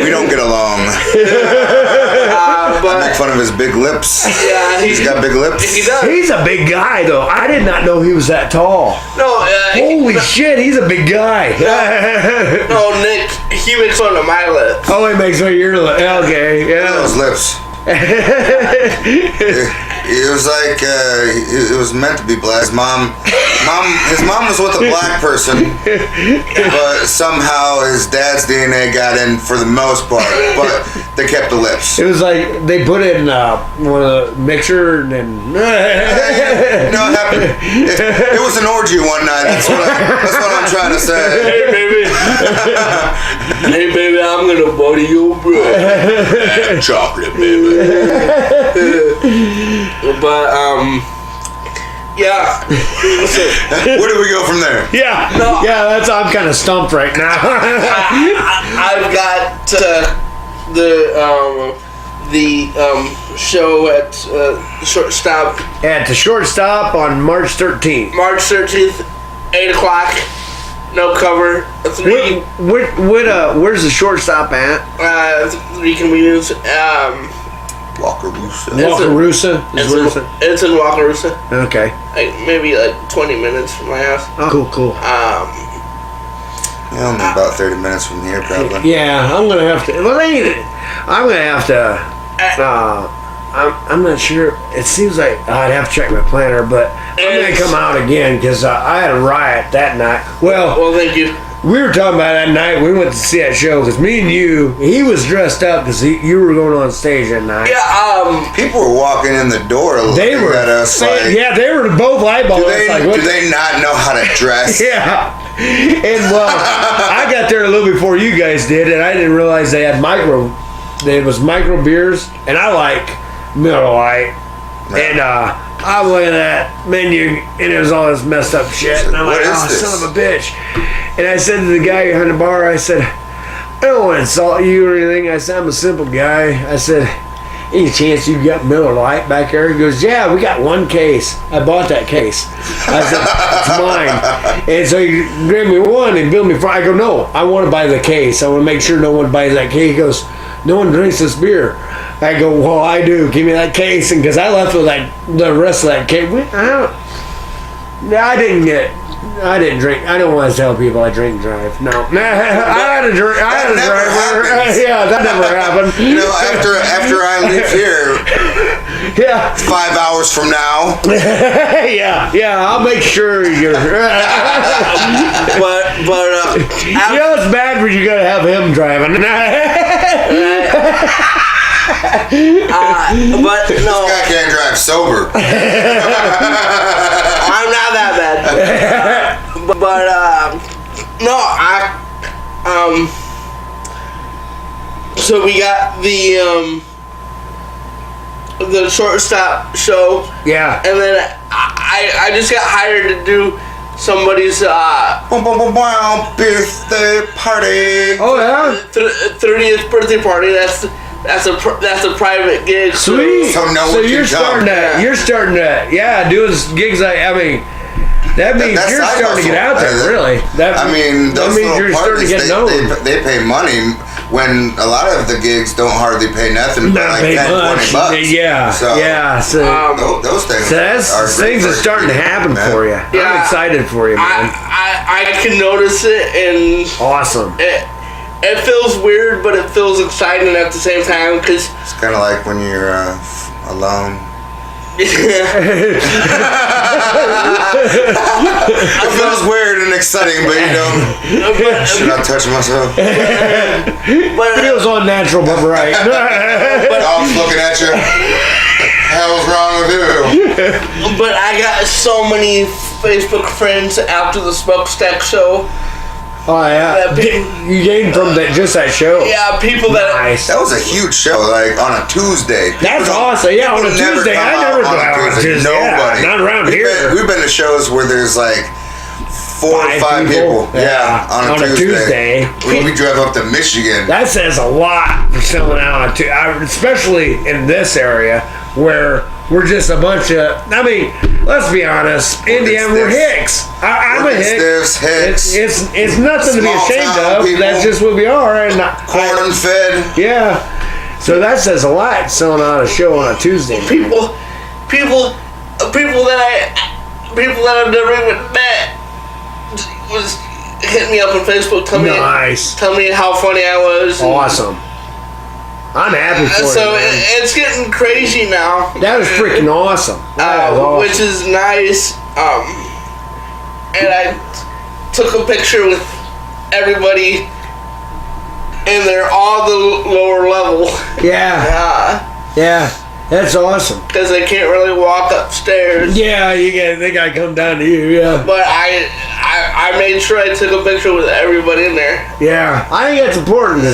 We don't get along. I make fun of his big lips. Yeah, He's got big lips. He does. He's a big guy though. I did not know he was that tall. No, Holy shit, he's a big guy. no, Nick. He makes fun of my lips. Oh, he makes me your lip. Okay, yeah. Those lips. It was like it was meant to be black. His mom was with a black person, but somehow his dad's DNA got in for the most part. But they kept the lips. It was like they put it in one of the mixer and then. No, it happened. It was an orgy one night. That's what I'm trying to say. Hey baby, hey baby, I'm gonna butter your bread. Chocolate, baby. But yeah. Where do we go from there? Yeah, No. yeah. I'm kind of stumped right now. I've got the show at Shortstop. At the shortstop on March 13th. March 13th, 8 o'clock. No cover. Where's the shortstop at? 3 convenience. Wakarusa. Wakarusa? It's in Wakarusa. Okay. Maybe 20 minutes from my house. Oh, cool. Only about 30 minutes from here, probably. Yeah, I'm gonna have to. Well, I'm gonna have to. I'm not sure. It seems like I'd have to check my planner, but I'm gonna come out again because I had a riot that night. Well, thank you. We were talking about that night. We went to see that show because me and you. He was dressed up because you were going on stage that night. Yeah. People were walking in the door looking at us like. Yeah, they were both eyeballing us like, do they not know how to dress? Yeah. And well, I got there a little before you guys did, and I didn't realize they had micro beers, and I like Miller Lite. Right. And I'm looking at that menu, and it was all this messed up shit. And I'm like, What is this? son of a bitch. And I said to the guy behind the bar, I said, I don't want to insult you or anything. I said, I'm a simple guy. I said, any chance you got Miller Lite back there? He goes, yeah, we got one case. I bought that case. I said, it's mine. And so he grabbed me one and billed me for. I go, no, I want to buy the case. I want to make sure no one buys that case. He goes, no one drinks this beer. I go, well, I do. Give me that case, and because I left with the rest of that case. I didn't drink. I don't want to tell people I drink and drive. No, I had a drink. I had a driver. Yeah, that never happened. You know, after I leave here, yeah, 5 hours from now. yeah, I'll make sure you're. but you know it's bad when you gotta have him driving. But no, this guy can't drive sober. I'm not that bad. but no, so we got the shortstop show. Yeah. And then I just got hired to do somebody's birthday party. Oh yeah. 30th birthday party. That's a private gig. Sweet. So you're starting to doing gigs. That means That's you're starting to get out there, really. Those means you're starting to get known. They pay money when a lot of the gigs don't hardly pay nothing but like 10, 20 bucks. Yeah, so, So those things things are starting to happen for you. Yeah, I'm excited for you, man. I can notice it, and awesome. It feels weird, but it feels exciting at the same time, because it's kind of like when you're alone. It feels weird and exciting, but you don't. Should I touch myself? But it feels unnatural, but right. Dog's looking at you. Hell's wrong with you? But I got so many Facebook friends after the Smokestack show. Oh yeah, you gained from just that show. Yeah, people that. Nice. That was a huge show, like on a Tuesday. That's awesome. Yeah, on a Tuesday. I never go out on a Tuesday. Nobody. Yeah, not around here. We've been to shows where there's like 4 or 5 people. Yeah, on a Tuesday. We drove up to Michigan. That says a lot for selling out on especially in this area where we're just a bunch of. I mean, let's be honest. Indiana, we're hicks. I'm a hick. It's nothing to be ashamed of. People. That's just what we are. And corn fed. Yeah. So that says a lot selling out a show on a Tuesday. People that I've never even met was hitting me up on Facebook, tell me how funny I was. Awesome. I'm happy for you. So it's getting crazy now. That was freaking awesome. Which is nice. And I took a picture with everybody in there, all the lower level. Yeah. That's awesome. Because they can't really walk upstairs. Yeah, they gotta come down to you. Yeah. But I made sure I took a picture with everybody in there. Yeah, I think that's important.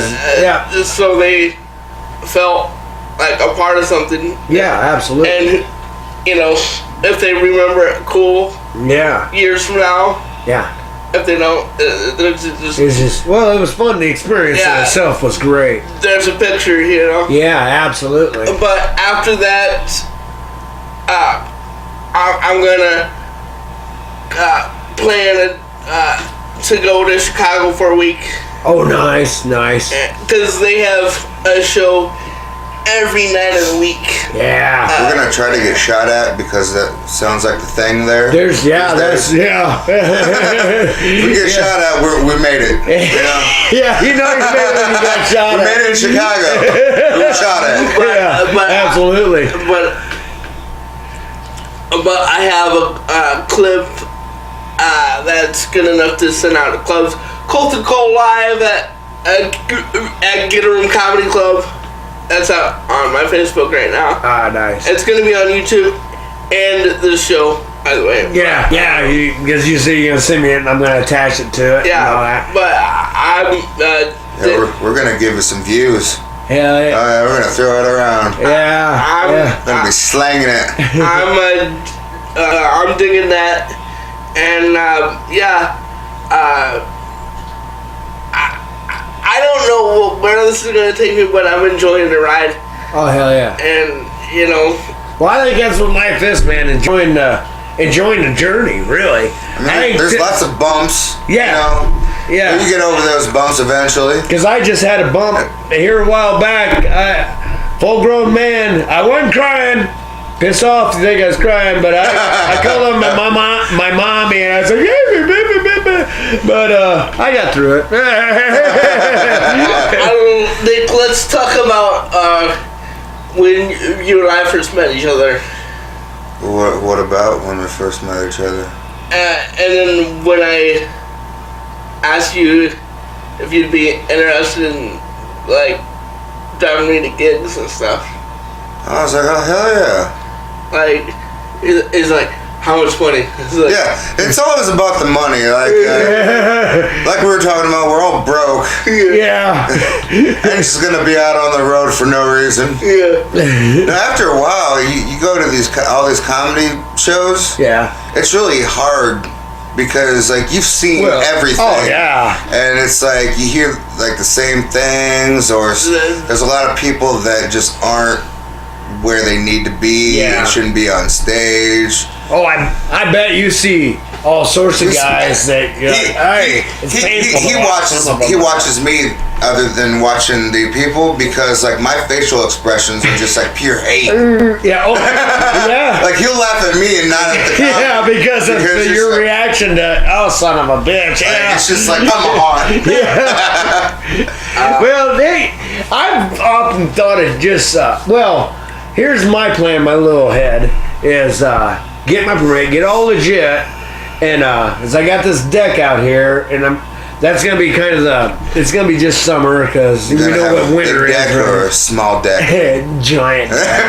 Just so they felt like a part of something. Yeah, absolutely. And if they remember it, cool. Yeah. Years from now. Yeah. If they don't, it's just it was fun. The experience in itself was great. There's a picture, Yeah, absolutely. But after that, I'm gonna plan to go to Chicago for a week. Oh, nice. Because they have a show every night of the week. Yeah. We're gonna try to get shot at because that sounds like the thing there. If we get shot at, we made it. Yeah, you made it when you got shot at. We made it in Chicago. We were shot at. But absolutely. But I have a clip that's good enough to send out to clubs. Colten live at Get a Room Comedy Club. That's out on my Facebook right now. Nice. It's going to be on YouTube and the show, by the way. Yeah, because you say you're going to send me it and I'm going to attach it to it. Yeah, and all that. but we're going to give it some views. Hell yeah. We're going to throw it around. Yeah. I'm going to be slanging it. I'm digging that. And, I don't know where this is going to take me, but I'm enjoying the ride. Oh, hell yeah. And, Well, I think that's what life is, man. Enjoying the journey, really. I mean, there's lots of bumps. Yeah. Yeah. You get over those bumps eventually. Because I just had a bump here a while back. Full-grown man. I wasn't crying. Pissed off to think I was crying, but I called him my mommy, and I was like, but I got through it. Nick, let's talk about when you and I first met each other. What about when we first met each other? And then when I asked you if you'd be interested in, like, driving me to gigs and stuff. I was like, oh, hell yeah. Like, it's like, how much money? It's like, Yeah, it's always about the money. Like we were talking about, we're all broke. Yeah. And just gonna be out on the road for no reason. Yeah. Now, after a while, you go to all these comedy shows. Yeah. It's really hard because like you've seen everything. Oh yeah. And it's like you hear like the same things, or there's a lot of people that just aren't where they need to be and shouldn't be on stage. Oh, I bet you see all sorts of guys that it's painful. He watches me other than watching the people, because like my facial expressions are just like pure hate. Yeah. Oh, yeah. Like he'll laugh at me and not at the cop. Yeah, because of your reaction to son of a bitch. Yeah. Like, it's just like, come on. Well, I've often thought it just here's my plan. My little head is get my permit, get all legit, and as I got this deck out here, and that's gonna be kind of it's gonna be just summer, because we know what winter is. Deck or a small deck? Giant deck.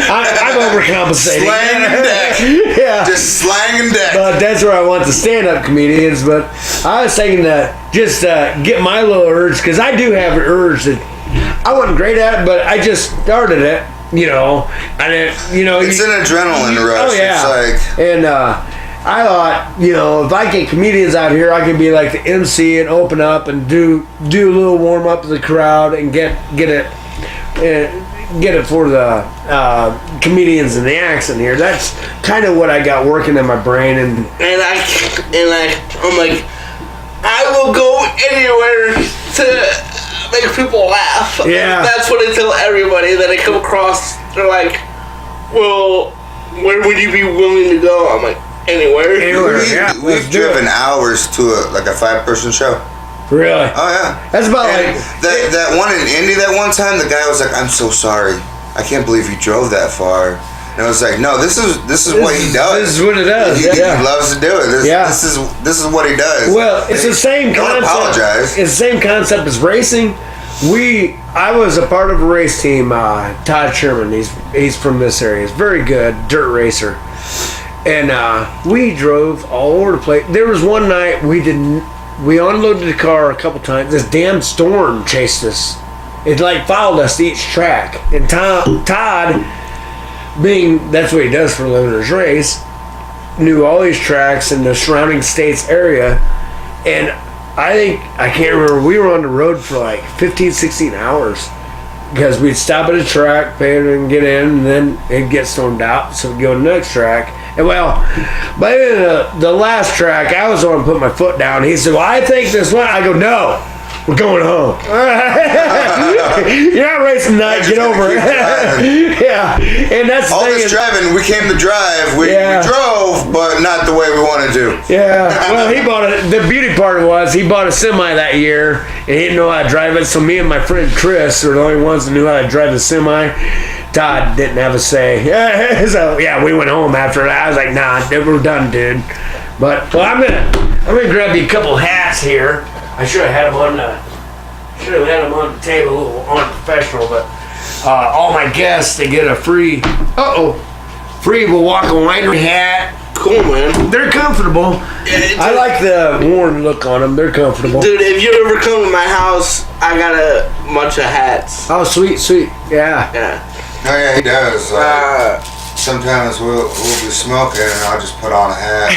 I'm overcompensating. Slanging deck. Yeah. Just slanging deck. But that's where I want the stand-up comedians. But I was thinking to just get my little urge, because I do have an urge that I wasn't great at it, but I just started it. And it's an adrenaline rush. Oh yeah. It's like, and I thought, if I get comedians out here, I can be like the MC and open up and do a little warm up to the crowd and get it for the comedians and the acts in here. That's kind of what I got working in my brain, and I'm like, I will go anywhere to make people laugh. Yeah. That's what I tell everybody that I come across. They're like, well, where would you be willing to go? I'm like, anywhere. We've driven hours to a 5-person show. Really? Oh yeah. That's about that one in Indy. That one time, the guy was like, "I'm so sorry. I can't believe you drove that far." And I was like, "No, this is what he does. This is what it does. He loves to do it. This is what he does." Well, it's the same concept. Don't apologize. It's the same concept as racing. I was a part of a race team. Todd Sherman. He's from this area. He's very good dirt racer. And we drove all over the place. There was one night we unloaded the car a couple times. This damn storm chased us. It followed us to each track. And Todd, being that's what he does for a living, his race, knew all these tracks in the surrounding states area. And I can't remember, we were on the road for 15, 16 hours. Because we'd stop at a track, pay it and get in, and then it'd get stormed out, so we'd go to the next track. And by the last track, I was the one to put my foot down. He said, "Well, I think this one." I go, "No, we're going home." You're not racing tonight. Get over it. Yeah, and that's all this driving. We came to drive. We drove, but not the way we wanted to. Yeah. Well, he bought it. The beauty part was he bought a semi that year, and he didn't know how to drive it. So me and my friend Chris were the only ones that knew how to drive the semi. Todd didn't have a say. So we went home after that. I was like, "Nah, we're done, dude." But I'm gonna grab you a couple hats here. I should have had them on the table, a little unprofessional. But all my guests, they get a free Wawaka winery hat. Cool, man. They're comfortable. I like the worn look on them. They're comfortable. Dude, if you ever come to my house, I got a bunch of hats. Oh, sweet. Yeah. Oh yeah, he does. Sometimes we'll be smoking and I'll just put on a hat.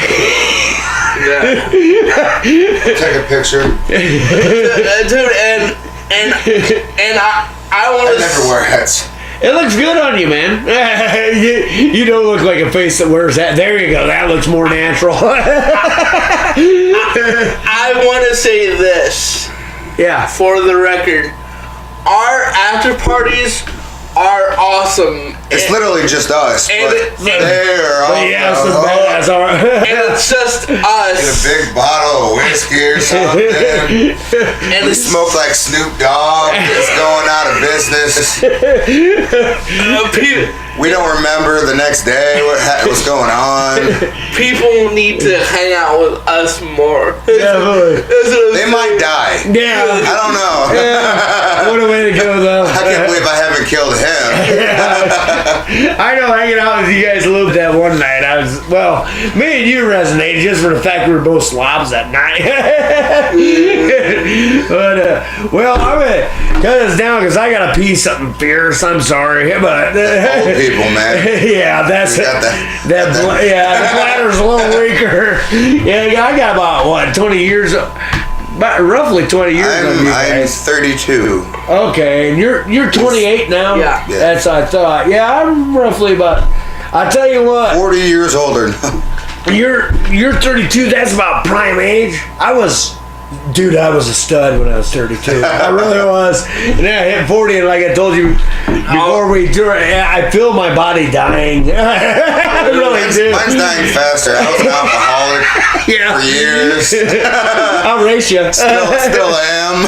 Take a picture. Dude, and I want to never wear hats. It looks good on you, man. You don't look like a face that wears that. There you go. That looks more natural. I want to say this. Yeah. For the record, our after parties are awesome. It's literally just us. But they're all badass. And it's just us. Get a big bottle of whiskey or something. And we smoke like Snoop Dogg. It's going out of business. We don't remember the next day what's going on. People need to hang out with us more. Definitely. They might die. Yeah. I don't know. Yeah. What a way to go, though. I can't believe I haven't killed him. Yeah. I know, hanging out with you guys a little bit that one night. Me and you resonated just for the fact we were both slobs that night. But, I'm going to cut this down because I got to pee something fierce. I'm sorry. But old people, man. Yeah, that's the bladder's a little weaker. Yeah, I got about 20 years, about roughly 20 years on you guys. I'm 32. Okay, and you're 28 now. Yeah. That's what I thought. Yeah, I'm roughly about. I tell you what, 40 years older. you're 32. That's about prime age. I was a stud when I was 32. I really was. And then I hit 40, and like I told you before I feel my body dying. I really do. Mine's dying faster. I was an alcoholic for years. I'll race you. Still am.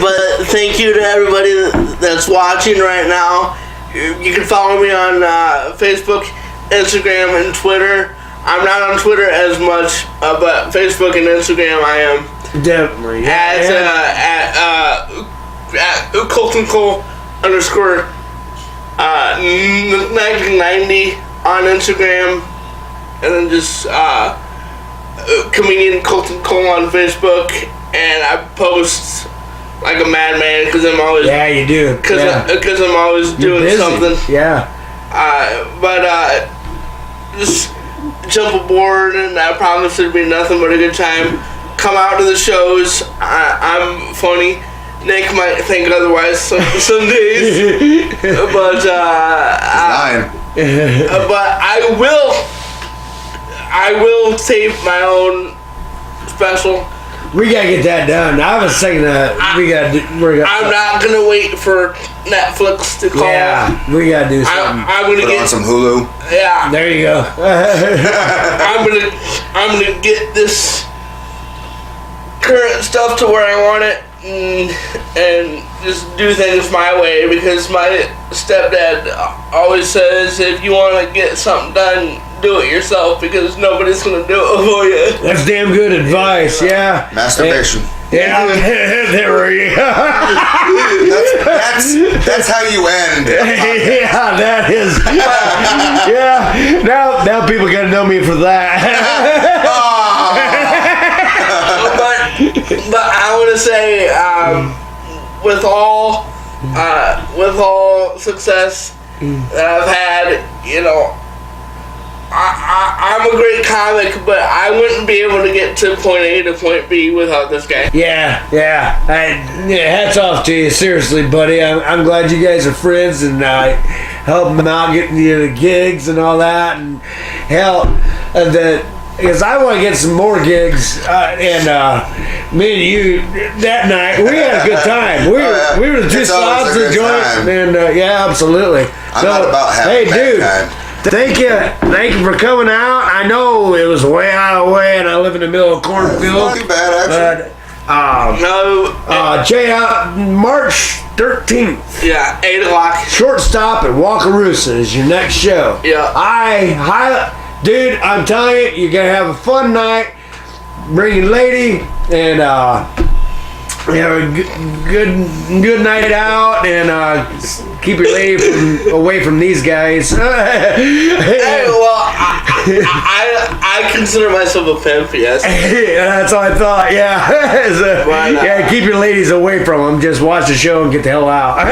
But thank you to everybody that's watching right now. You can follow me on Facebook, Instagram, and Twitter. I'm not on Twitter as much, but Facebook and Instagram I am. Definitely. Yeah. At Colten _1990 on Instagram, and then just comedian Colten Cole on Facebook, and I post like a madman because I'm always you do because I'm always doing something. Yeah. Just jump aboard, and I promise it'll be nothing but a good time. Come out to the shows. I'm funny. Nick might think otherwise some days, but but I will tape my own special. We gotta get that done. I was thinking that I'm not gonna wait for Netflix to call. Yeah, we gotta do something. I'm gonna Put on some Hulu. Yeah. There you go. I'm gonna get this current stuff to where I want it, and just do things my way, because my stepdad always says if you want to get something done, do it yourself, because nobody's gonna do it for you. That's damn good advice. Yeah. Masturbation. Yeah. There we go. That's how you end. Yeah, that is. Yeah. Now people gotta know me for that. But I want to say, with all success that I've had, I'm a great comic, but I wouldn't be able to get to point A to point B without this guy. Yeah. Hats off to you, seriously, buddy. I'm glad you guys are friends, and help him out getting the gigs and all that, and hell, because I want to get some more gigs, and me and you that night, we had a good time. We were the two slots of joints, and absolutely. I'm not about having a bad time. Thank you for coming out. I know it was way out of the way, and I live in the middle of a cornfield. Not too bad, actually. Check out March 13th. Yeah, 8 o'clock. Short stop at Wakarusa is your next show. Yeah. Dude, I'm telling you, you're gonna have a fun night. Bring your lady, and have a good night out, and keep your lady away from these guys. Hey, well, I consider myself a pimp, yes. Yeah, that's what I thought. Yeah, keep your ladies away from them. Just watch the show and get the hell out.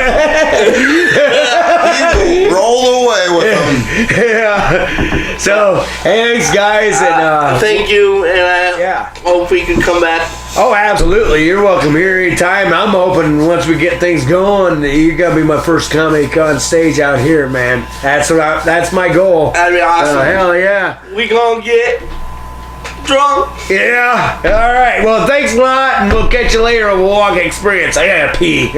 You roll away with them. Yeah. So, thanks, guys, and thank you, and I hope we can come back. Oh, absolutely. You're welcome here anytime. I'm hoping once we get things going, you gotta be my first Comic Con stage out here, man. That's my goal. That'd be awesome. Hell yeah. We gonna get drunk. Yeah. All right. Well, thanks a lot, and we'll catch you later on Wawaka Experience. I gotta pee.